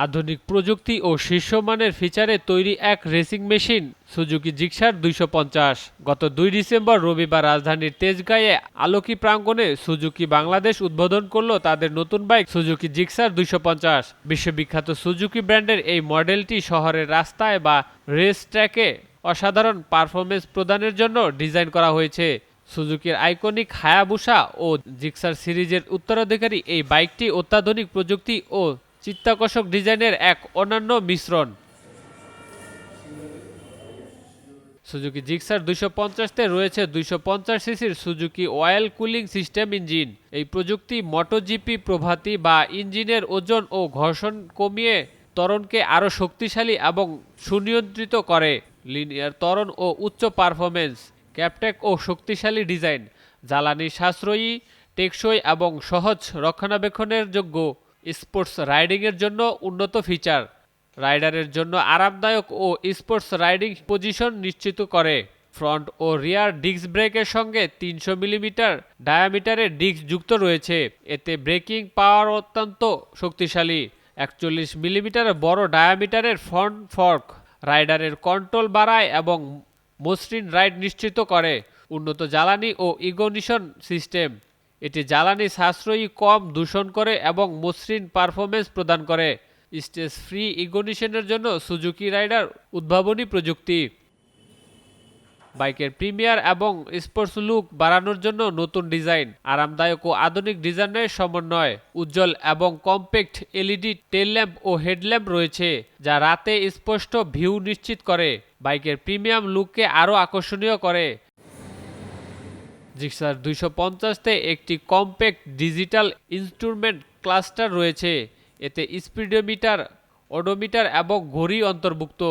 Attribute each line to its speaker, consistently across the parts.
Speaker 1: আধুনিক প্রযুক্তি ও শীর্ষমানের ফিচারে তৈরি এক রেসিং মেশিন সুজুকি জিক্সার 250। গত 2 ডিসেম্বর রবিবার রাজধানীর তেজগাঁয়ে আলোকি প্রাঙ্গণে সুজুকি বাংলাদেশ উদ্বোধন করল তাদের নতুন বাইক সুজুকি জিক্সার 250। বিশ্ববিখ্যাত সুজুকি ব্র্যান্ডের এই মডেলটি শহরের রাস্তায় বা রেস ট্র্যাকে অসাধারণ পারফরমেন্স প্রদানের জন্য ডিজাইন করা হয়েছে। সুজুকির আইকনিক হায়াবুসা ও জিক্সার সিরিজের উত্তরাধিকারী এই বাইকটি অত্যাধুনিক প্রযুক্তি ও চিত্তাকর্ষক ডিজাইনের এক অনন্য মিশ্রণ। সুজুকি জিক্সার 250-তে রয়েছে 250 সিসির Suzuki oil cooling system engine. এই প্রযুক্তি মোটোজিপি প্রভাতি বা ইঞ্জিনের ওজন ও ঘর্ষণ কমিয়ে ত্বরণকে আরও শক্তিশালী এবং সুনিয়ন্ত্রিত করে। লিনিয়ার ত্বরণ ও উচ্চ পারফরমেন্স, ক্যাপটেক ও শক্তিশালী ডিজাইন, জ্বালানি সাশ্রয়ী, টেকসই এবং সহজ রক্ষণাবেক্ষণের যোগ্য। স্পোর্টস রাইডিংয়ের জন্য উন্নত ফিচার, রাইডারের জন্য আরামদায়ক ও স্পোর্টস রাইডিং পজিশন নিশ্চিত করে। ফ্রন্ট ও রিয়ার ডিস্ক ব্রেকের সঙ্গে 300 মিলিমিটার ডায়ামিটারের ডিস্ক যুক্ত রয়েছে। এতে ব্রেকিং পাওয়ার অত্যন্ত শক্তিশালী। 41 মিলিমিটার বড় ডায়ামিটারের ফ্রন্ট ফর্ক রাইডারের কন্ট্রোল বাড়ায় এবং মসৃণ রাইড নিশ্চিত করে। উন্নত জ্বালানি ও ইগনিশন সিস্টেম, এটি জ্বালানি সাশ্রয়ী, কম দূষণ করে এবং মসৃণ পারফরমেন্স প্রদান করে। স্টেজ ফ্রি ইগনিশনের জন্য সুজুকি রাইডার উদ্ভাবনী প্রযুক্তি। বাইকের প্রিমিয়ার এবং স্পোর্টস লুক বাড়ানোর জন্য নতুন ডিজাইন, আরামদায়ক ও আধুনিক ডিজাইনের সমন্বয়। উজ্জ্বল এবং কম্প্যাক্ট এলইডি টেল ল্যাম্প ও হেডল্যাম্প রয়েছে, যা রাতে স্পষ্ট ভিউ নিশ্চিত করে বাইকের প্রিমিয়াম লুককে আরও আকর্ষণীয় করে। জিক্সার 250-তে একটি কম্প্যাক্ট ডিজিটাল ইনস্ট্রুমেন্ট ক্লাস্টার রয়েছে। এতে স্পিডোমিটার, ওডোমিটার এবং ঘড়ি অন্তর্ভুক্ত।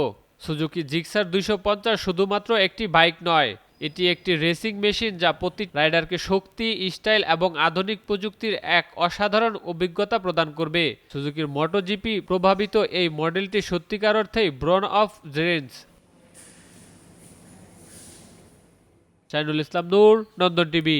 Speaker 1: সুজুকি জিক্সার 250 শুধুমাত্র একটি বাইক নয়, এটি একটি রেসিং মেশিন যা প্রতি রাইডারকে শক্তি, স্টাইল এবং আধুনিক প্রযুক্তির এক অসাধারণ অভিজ্ঞতা প্রদান করবে। সুজুকির মোটোজিপি প্রভাবিত এই মডেলটি সত্যিকার অর্থেই ব্রন of range. Shahinul Islam Noor, Nandan TV.